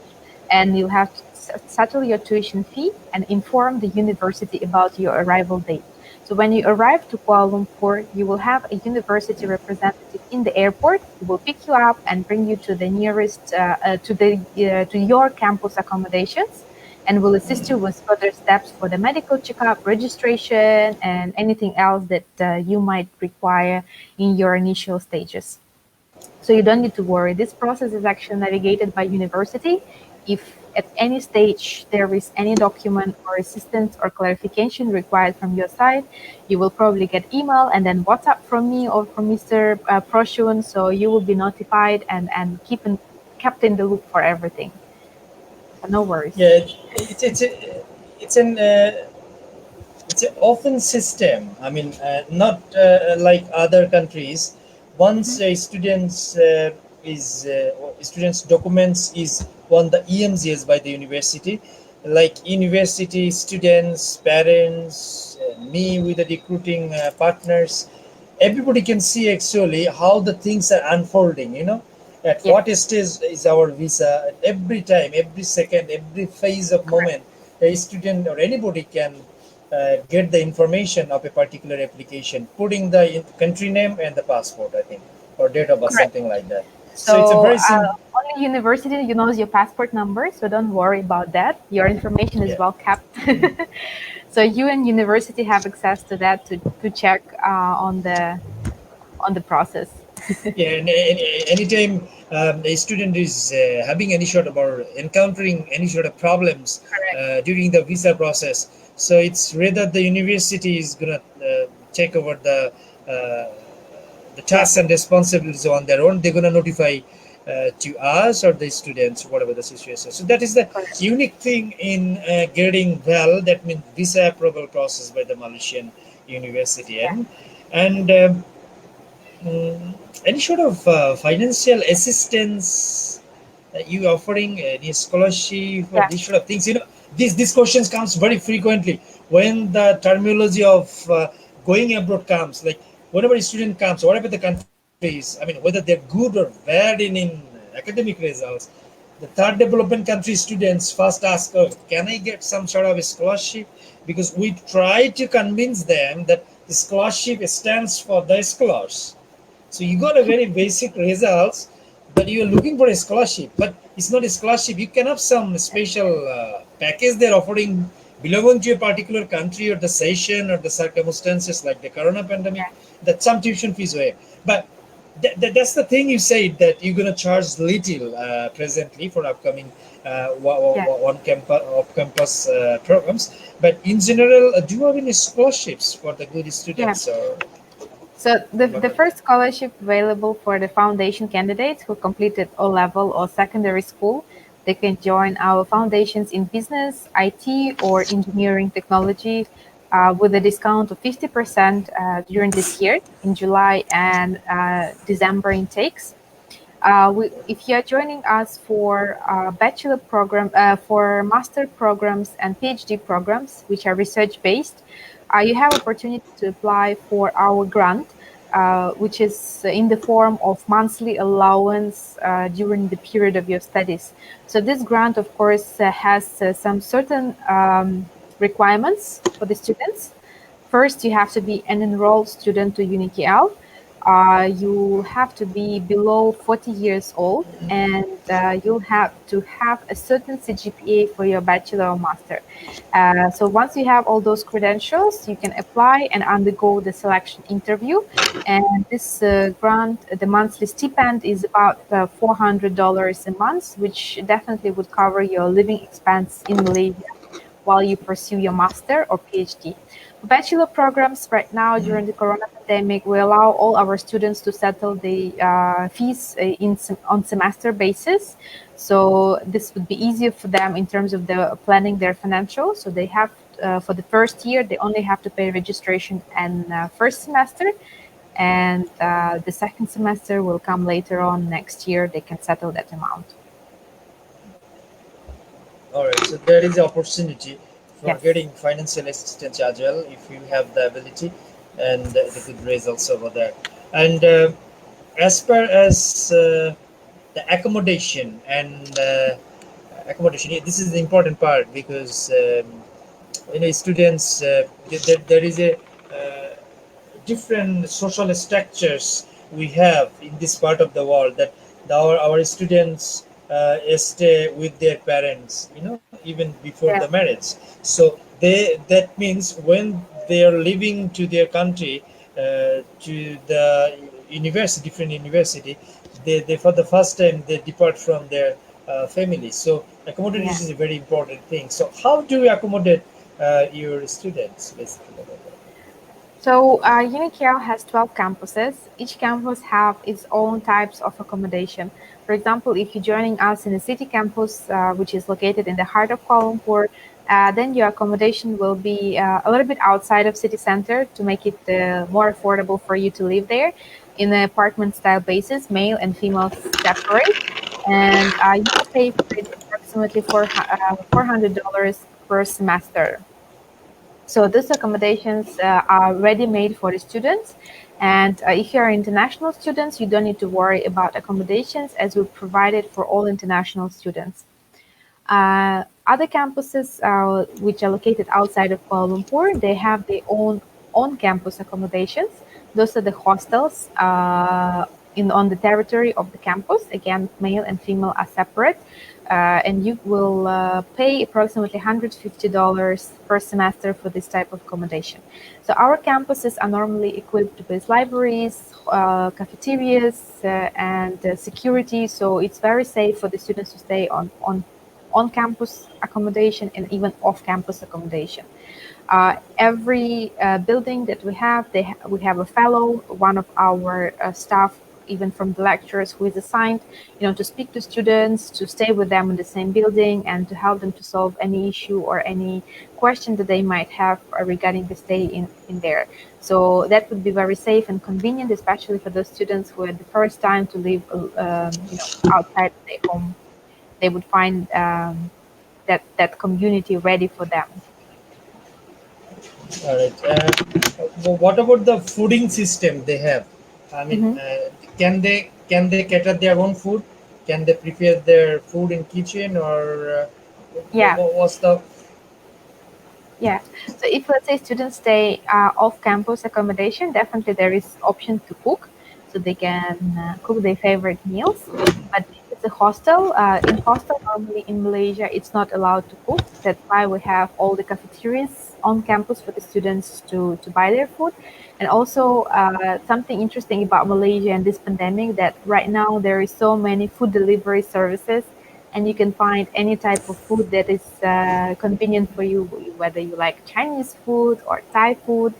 and you'll have to settle your tuition fee and inform the university about your arrival date. So when you arrive to Kuala Lumpur, you will have a university representative in the airport who will pick you up and bring you to the nearest to your campus accommodations, and will assist you with further steps for the medical checkup, registration, and anything else that you might require in your initial stages. So you don't need to worry. This process is actually navigated by university. If at any stage there is any document or assistance or clarification required from your side, you will probably get email and then WhatsApp from me or from Mr. Proshun. So you will be notified and kept in the loop for everything. So no worries. Yeah, it's an it's an open system. I mean, not like other countries. Once a student's documents is on the EMGS by the university, like university students, parents, me with the recruiting partners, everybody can see actually how the things are unfolding. At Yeah, what stage is our visa? At every time, every second, every phase of correct. moment, a student or anybody can get the information of a particular application, putting the country name and the passport, I think, or date of birth, Correct. something like that. So it's a So very simple. only university knows your passport number, so don't worry about that. Your information is Yeah. well kept. So you and university have access to that to check on the process. Yeah, and anytime a student is having any sort of or encountering any sort of problems Correct. during the visa process, so it's rather the university is gonna take over the Yeah. tasks and responsibilities on their own. They're gonna notify to us or the students, whatever the situation. So that is the Correct. unique thing in getting well. That means visa approval process by the Malaysian university, Yeah. and any sort of financial assistance that you offering, any scholarship or Yeah. these sort of things? These questions comes very frequently when the terminology of going abroad comes. Like whenever a student comes, whatever the country is, I mean, whether they're good or bad in academic results, the third development country students first ask, "Oh, can I get some sort of a scholarship?" Because we try to convince them that the scholarship stands for the scholars. So you got a very basic results, but you're looking for a scholarship. But it's not a scholarship. You can have some special package they're offering belonging to a particular country or the session or the circumstances like the corona pandemic, that some tuition fees were. But that's the thing you said, that you're going to charge little presently for upcoming Yeah. one campus off campus programs. But in general, do you have any scholarships for the good Yeah. students or So the whatever? first scholarship available for the foundation candidates who completed O level or secondary school, they can join our foundations in business, IT, or engineering technology with a discount of 50% during this year in July and December intakes. If you are joining us for bachelor program, for master programs and PhD programs, which are research based, you have opportunity to apply for our grant, which is in the form of monthly allowance during the period of your studies. So this grant, of course, has some certain requirements for the students. First, you have to be an enrolled student to UniKL. You have to be below 40 years old, and you'll have to have a certain CGPA for your bachelor or master. So once you have all those credentials, you can apply and undergo the selection interview. And this grant, the monthly stipend is about $400 a month, which definitely would cover your living expense in Malaysia while you pursue your master or PhD. Bachelor programs right now during the corona pandemic, we allow all our students to settle the fees on semester basis. So this would be easier for them in terms of the planning their financials. So they have for the first year, they only have to pay registration and first semester. And the second semester will come later on next year. They can settle that amount. All right, so there is opportunity for Yes. getting financial assistance as well if you have the ability and the good results over there. And as far as the accommodation and accommodation. This is the important part because students there is a different social structures we have in this part of the world, that our students stay with their parents, even before the Yeah, marriage. So that means when they are leaving to their country, to the university, different university, they for the first time they depart from their family. So yeah. accommodation is a very important thing. So how do you accommodate your students basically? So UniKL has 12 campuses. Each campus have its own types of accommodation. For example, if you're joining us in the city campus, which is located in the heart of Kuala Lumpur, then your accommodation will be a little bit outside of city center to make it more affordable for you to live there in an apartment style basis, male and female separate. And you will pay for it approximately $400 per semester. So these accommodations are ready-made for the students. And if you are international students, you don't need to worry about accommodations as we provide it for all international students. Other campuses which are located outside of Kuala Lumpur, they have their own on-campus accommodations. Those are the hostels on the territory of the campus. Again, male and female are separate. And you will pay approximately $150 per semester for this type of accommodation. So our campuses are normally equipped with libraries, cafeterias, and security. So it's very safe for the students to stay on-campus accommodation and even off-campus accommodation. Every building that we have, we have a fellow, one of our staff, even from the lecturers, who is assigned, to speak to students, to stay with them in the same building, and to help them to solve any issue or any question that they might have regarding the stay in there. So that would be very safe and convenient, especially for those students who are the first time to live, outside their home. They would find that community ready for them. All right. What about the fooding system they have? I mean, Mhm. can they cater their own food? Can they prepare their food in kitchen, or Yeah. what's the? Yeah. So if let's say students stay off-campus accommodation, definitely there is option to cook, so they can cook their favorite meals. But if it's a hostel, in hostel normally in Malaysia, it's not allowed to cook. That's why we have all the cafeterias on campus for the students to buy their food. And also something interesting about Malaysia and this pandemic, that right now there is so many food delivery services, and you can find any type of food that is convenient for you, whether you like Chinese food or Thai food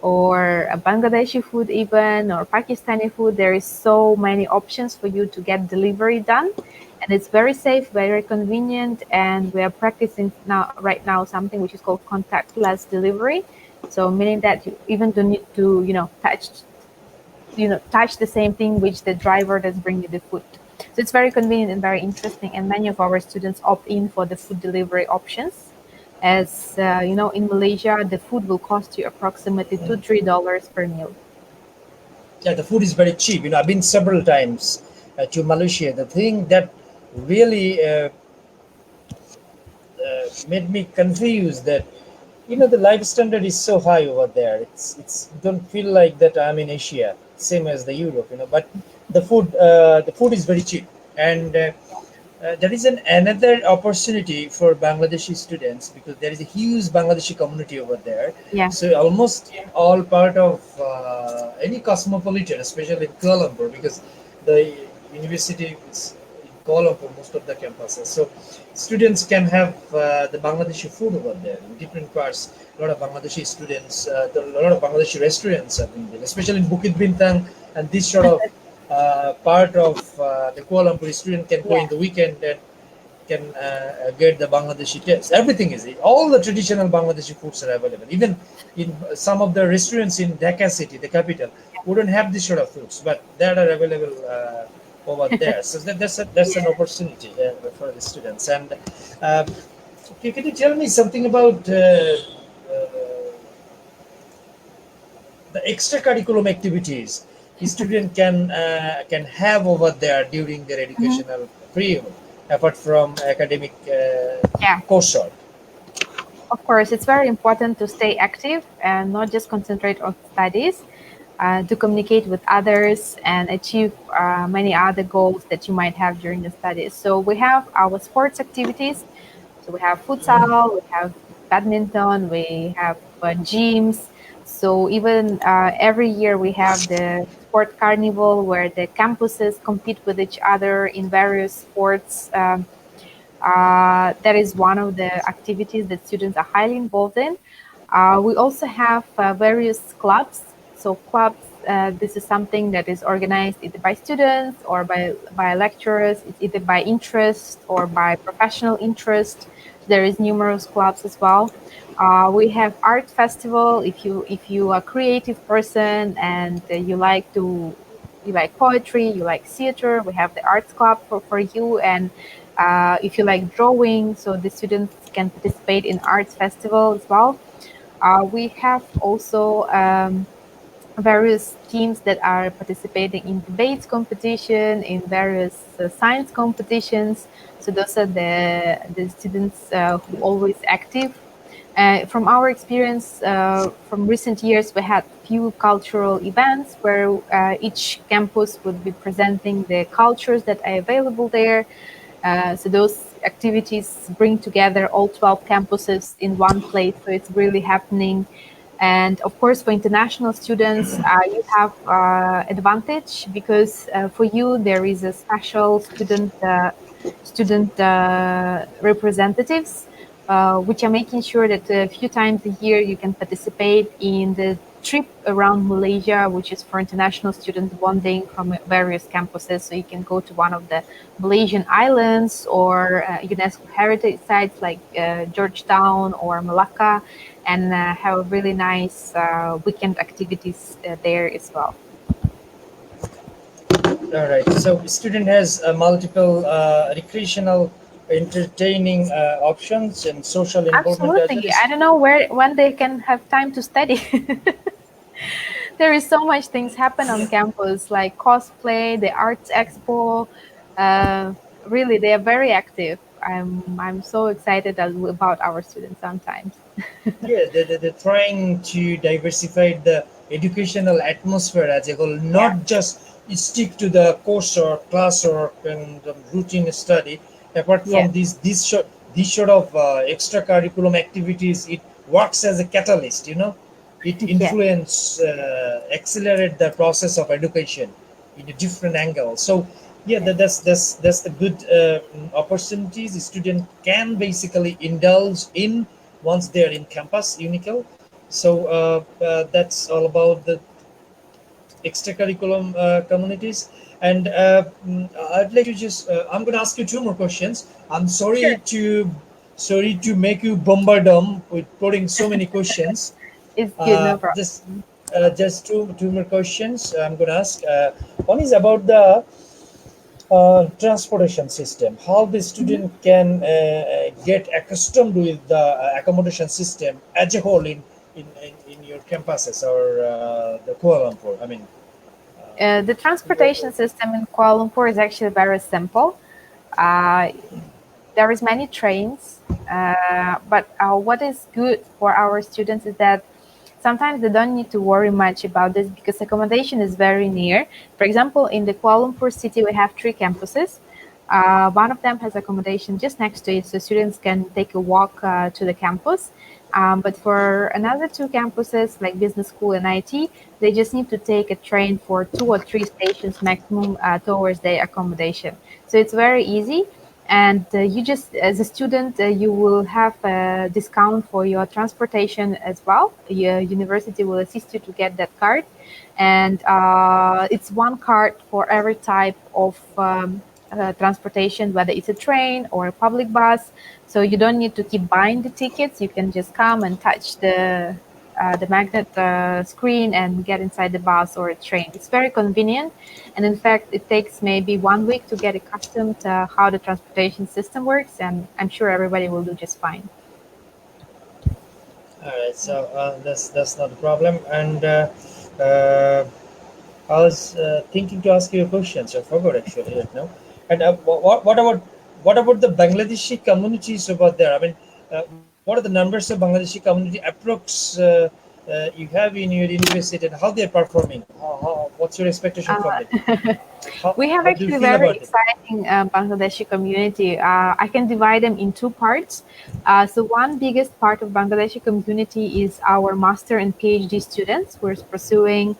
or Bangladeshi food even, or Pakistani food. There is so many options for you to get delivery done, and it's very safe, very convenient. And we are practicing right now something which is called contactless delivery. So meaning that you even don't need to touch the same thing which the driver that's bringing the food. So it's very convenient and very interesting. And many of our students opt in for the food delivery options. As in Malaysia, the food will cost you approximately $2-3 per meal. Yeah, the food is very cheap. I've been several times to Malaysia. The thing that really made me confused, that the life standard is so high over there. It's don't feel like that I'm in Asia, same as the Europe. But the food is very cheap, and there is another opportunity for Bangladeshi students, because there is a huge Bangladeshi community over there. Yeah, So almost all part of any cosmopolitan, especially in Kuala Lumpur, because the university is in Kuala Lumpur, most of the campuses. So students can have the Bangladeshi food over there in different parts. A lot of Bangladeshi students, a lot of Bangladeshi restaurants are in there, especially in Bukit Bintang, and this sort of part of the Kuala Lumpur student can go yeah, in the weekend and can get the Bangladeshi taste. Everything is all the traditional Bangladeshi foods are available. Even in some of the restaurants in Dhaka city, the capital, wouldn't have this sort of foods, but that are available over there. So that's an yeah. opportunity for the students. And uh, can you tell me something about the extracurriculum activities the student can have over there during their Mhm. educational period? apart from academic Yeah. coursework. Of course, it's very important to stay active and not just concentrate on studies, to communicate with others and achieve many other goals that you might have during the studies. So we have our sports activities. So we have futsal, we have badminton, we have gyms. So even every year we have the sport carnival where the campuses compete with each other in various sports. That is one of the activities that students are highly involved in. We also have various clubs. So clubs, this is something that is organized either by students or by lecturers. It's either by interest or by professional interest. There is numerous clubs as well. We have art festival. If you are a creative person and you like poetry, you like theater, we have the arts club for you. And if you like drawing, so the students can participate in arts festival as well. We have also various teams that are participating in debates competition, in various science competitions. So those are the students who always active. From our experience from recent years, we had few cultural events where each campus would be presenting the cultures that are available there. So those activities bring together all 12 campuses in one place. So it's really happening. And of course, for international students, you have advantage because for you there is a special student representatives, which are making sure that a few times a year you can participate in the trip around Malaysia, which is for international students bonding from various campuses. So you can go to one of the Malaysian islands or UNESCO heritage sites like Georgetown or Malacca, and have a really nice weekend activities there as well. All right. So student has multiple recreational, entertaining options and social involvement as well Absolutely. as. I don't know when they can have time to study. There is so much things happen on campus, like cosplay, the arts expo. Uh, Really, they are very active. I'm so excited about our students sometimes. Yeah, they're trying to diversify the educational atmosphere as a whole, Yeah. not just stick to the course or class or routine study. Apart Yes. from these sort of extracurriculum activities, it works as a catalyst. It Yes. influence, accelerate the process of education in a different angle. So yeah, Yes. that's the good opportunities the student can basically indulge in once they're in campus UniKL. So that's all about the extracurriculum communities. And I'd like to just I'm going to ask you two more questions. I'm Sure. sorry to make you bombard them with putting so many questions. It's good, no problem. Just two more questions I'm going to ask. One is about the transportation system, how the Mhm. student can get accustomed with the accommodation system as a whole in your campuses or the Kuala Lumpur. I mean, The what, transportation system in Kuala Lumpur is actually very simple. Uh, there is many trains, but what is good for our students is that sometimes they don't need to worry much about this because accommodation is very near. For example, in the Kuala Lumpur city, we have three campuses. One of them has accommodation just next to it, so students can take a walk to the campus. But for another two campuses, like business school and IT, they just need to take a train for 2 or 3 stations maximum towards their accommodation. So it's very easy. And you just, as a student, you will have a discount for your transportation as well. Your university will assist you to get that card. And it's one card for every type of transportation, whether it's a train or a public bus. So you don't need to keep buying the tickets. You can just come and touch the magnet screen and get inside the bus or a train. It's very convenient. And in fact, it takes maybe 1 week to get accustomed to how the transportation system works. And I'm sure everybody will do just fine. all right, so that's not a problem. And uh, I was thinking to ask you a question, so I forgot actually right now. And what about what about the Bangladeshi communities over there? I mean, what are the numbers of Bangladeshi community approx you have in your university, and how they're performing? What's your expectation from them? We have How do you actually feel very about it? exciting Bangladeshi community. I can divide them in two parts. So one biggest part of Bangladeshi community is our master and PhD students who are pursuing.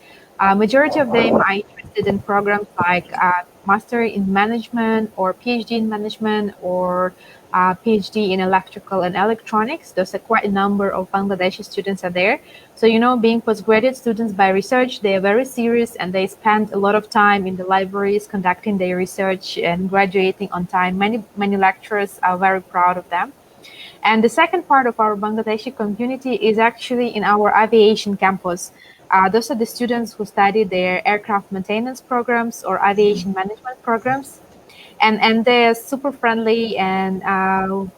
Majority of them are interested in programs like master in management or PhD in management or PhD in electrical and electronics. There's a quite a number of Bangladeshi students are there. So, being postgraduate students by research, they are very serious and they spend a lot of time in the libraries conducting their research and graduating on time. Many lecturers are very proud of them. And the second part of our Bangladeshi community is actually in our aviation campus. Those are the students who study their aircraft maintenance programs or aviation management programs, and they're super friendly, and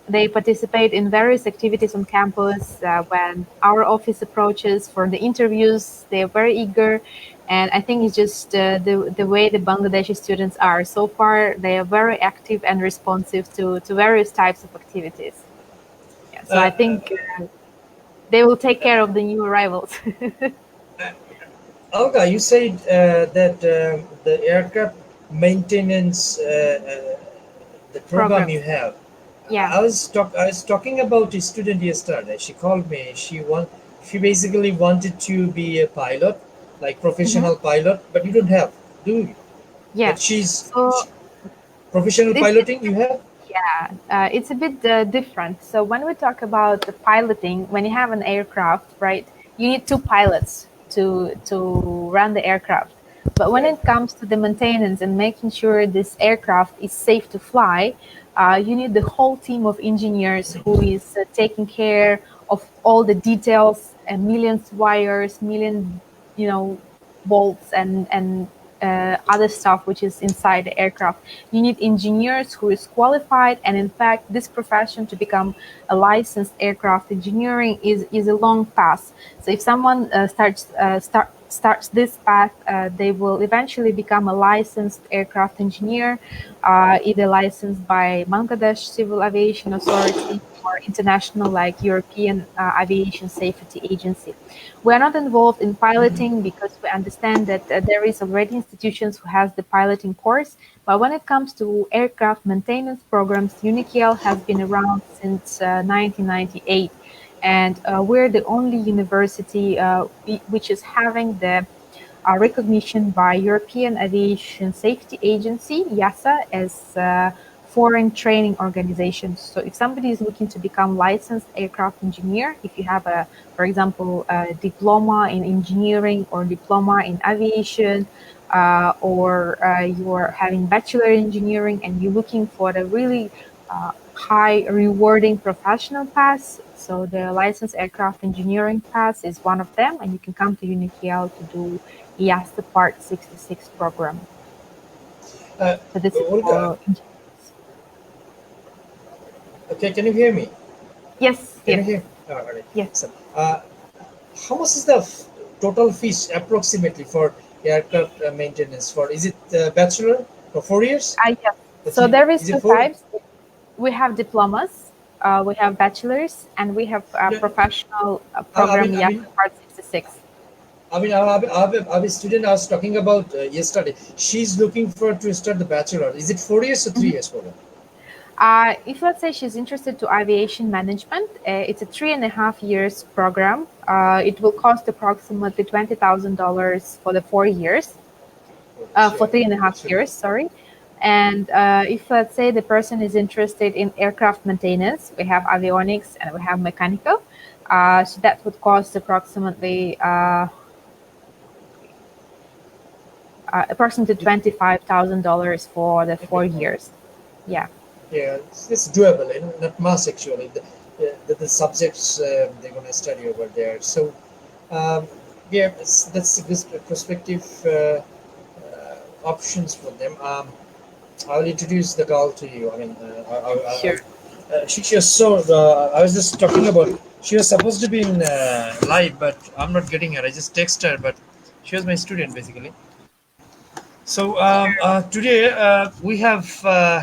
they participate in various activities on campus. When our office approaches for the interviews, they're very eager, and I think it's just the way the Bangladeshi students are so far. They are very active and responsive to various types of activities. Yeah, Uh, so I uh, think they will take care of the new arrivals. Olga, you said that the aircraft maintenance, the program Programs. you have. Yeah. I was talking about a student yesterday. She called me. She basically wanted to be a pilot, like Hmm. professional pilot, but you don't have, do you? Yeah. But she's So professional it's piloting. You have? Yeah, it's a bit different. So when we talk about the piloting, when you have an aircraft, right, you need two pilots to run the aircraft. But when Right. it comes to the maintenance and making sure this aircraft is safe to fly, you need the whole team of engineers who is taking care of all the details and millions wires, million, bolts and other stuff which is inside the aircraft. You need engineers who is qualified, and in fact, this profession to become a licensed aircraft engineering is a long path. So if someone starts this path, they will eventually become a licensed aircraft engineer, either licensed by Bangladesh Civil Aviation Authority or international like European Aviation Safety Agency. We are not involved in piloting because we understand that there is already institutions who has the piloting course. But when it comes to aircraft maintenance programs, UniKL has been around since 1998, and we're the only university which is having the recognition by European Aviation Safety Agency (EASA) as foreign training organizations. So if somebody is looking to become licensed aircraft engineer, if you have for example, a diploma in engineering or diploma in aviation, or you are having bachelor in engineering and you're looking for a really high rewarding professional path, so the licensed aircraft engineering path is one of them, and you can come to UniKL to do EASA Part 66 program. Uh, So this is Olga, for engineers. okay, can you hear me? Yes, Can you yes, hear? All right. yes. So, how much is the total fees approximately for aircraft maintenance? For is it bachelor for 4 years? Yes. The So three there is is it two four? types. We have diplomas, we have bachelors, and we have a No, professional I program mean, I EASA mean, Part 66. I have a student I was talking about yesterday. She's looking for to start the bachelor. Is it 4 years or 3 years for her? If let's say she's interested to aviation management, it's a 3.5 years program. It will cost approximately $20,000 for the 4 years, for Sure, three and a half that should be. years, sorry. And if let's say the person is interested in aircraft maintenance, we have avionics and we have mechanical. So that would cost approximately $25,000 for the four Okay. years. Yeah. Yeah, it's doable. Not much actually. The subjects they're gonna study over there. So um, yeah, that's a good perspective options for them. I'll introduce the girl to you. I mean, Sure. she was so. I was just talking about. She was supposed to be in live, but I'm not getting her. I just text her, but she was my student basically. So today we have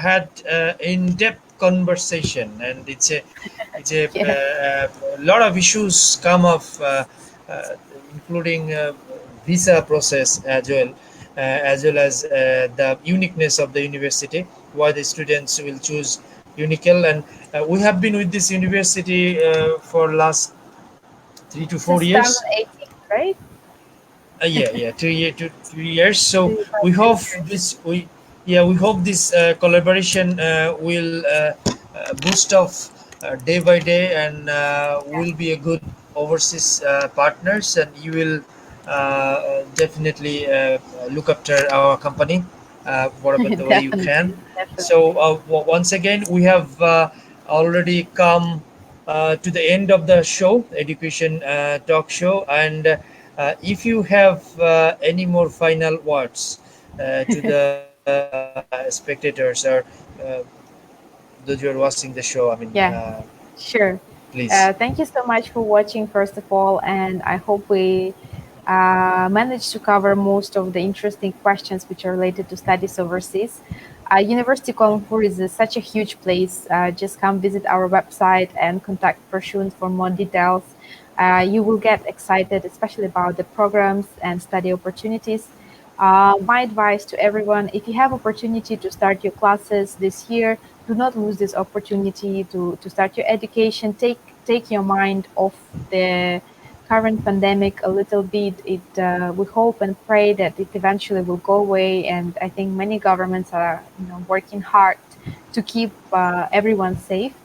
had in-depth conversation, and Yeah, a lot of issues come up, uh, including visa process as well as the uniqueness of the university, why the students will choose UniKL, and we have been with this university for last 3 to 4 years. 2018, right? Yeah, 2 years. So Three, five, we hope 3 years. this we yeah we hope this collaboration will boost off day by day, and Yeah, will be a good overseas partners, and you will definitely look after our company whatever the way you can. definitely, So definitely. once again, we have already come to the end of the show, education talk show, and if you have any more final words to the spectators, or those who are watching the show, Yeah, sure. please. Thank you so much for watching, first of all, and I hope we managed to cover most of the interesting questions which are related to studies overseas. University Kuala Lumpur is such a huge place. Just come visit our website and contact Proshun for more details. You will get excited, especially about the programs and study opportunities. My advice to everyone: if you have opportunity to start your classes this year, do not lose this opportunity to start your education. Take your mind off the current pandemic a little bit. We hope and pray that it eventually will go away, and I think many governments are working hard to keep everyone safe.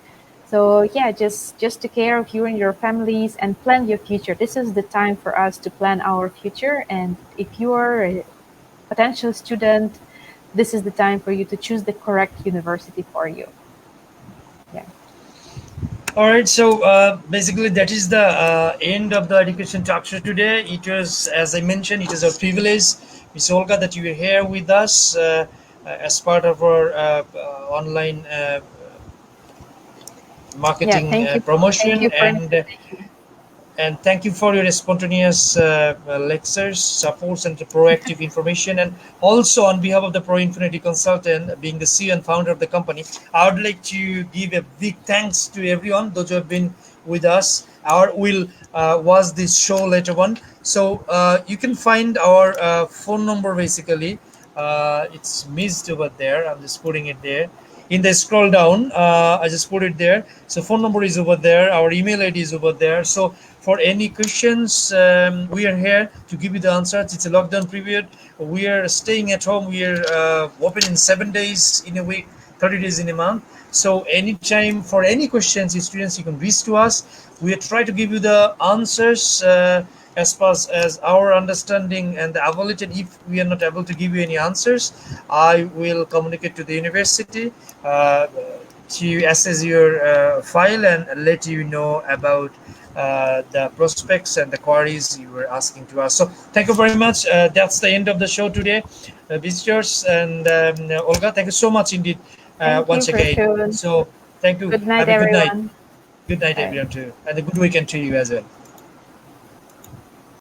So yeah, just take care of you and your families and plan your future. This is the time for us to plan our future, and if you are a potential student, this is the time for you to choose the correct university for you. Yeah. All right, so basically that is the end of the education talk show today. It was, as I mentioned, it is a privilege, Miss Olga, that you are here with us as part of our online Yeah, marketing thank you. Thank promotion, you for inviting. and thank you for your spontaneous lectures, supports, and proactive information. And also, on behalf of the Pro Infinity Consultant, being the CEO and founder of the company, I would like to give a big thanks to everyone, those who have been with us or will watch this show later on. So you can find our phone number basically. It's missed over there. I'm just putting it there. In the scroll down, I just put it there. So phone number is over there. Our email ID is over there. So for any questions, we are here to give you the answers. It's a lockdown period. We are staying at home. We are open in 7 days in a week, 30 days in a month. So anytime for any questions, students, you can reach to us. We try to give you the answers as far as our understanding and the ability. If we are not able to give you any answers, I will communicate to the university to assess your file and let you know about the prospects and the queries you were asking to us. So thank you very much. That's the end of the show today, visitors. And Olga, thank you so much indeed Thank you, once again. Prashun. So thank you. Good night, Have a good night. everyone. Good night, Bye. everyone, too. And a good weekend to you as well.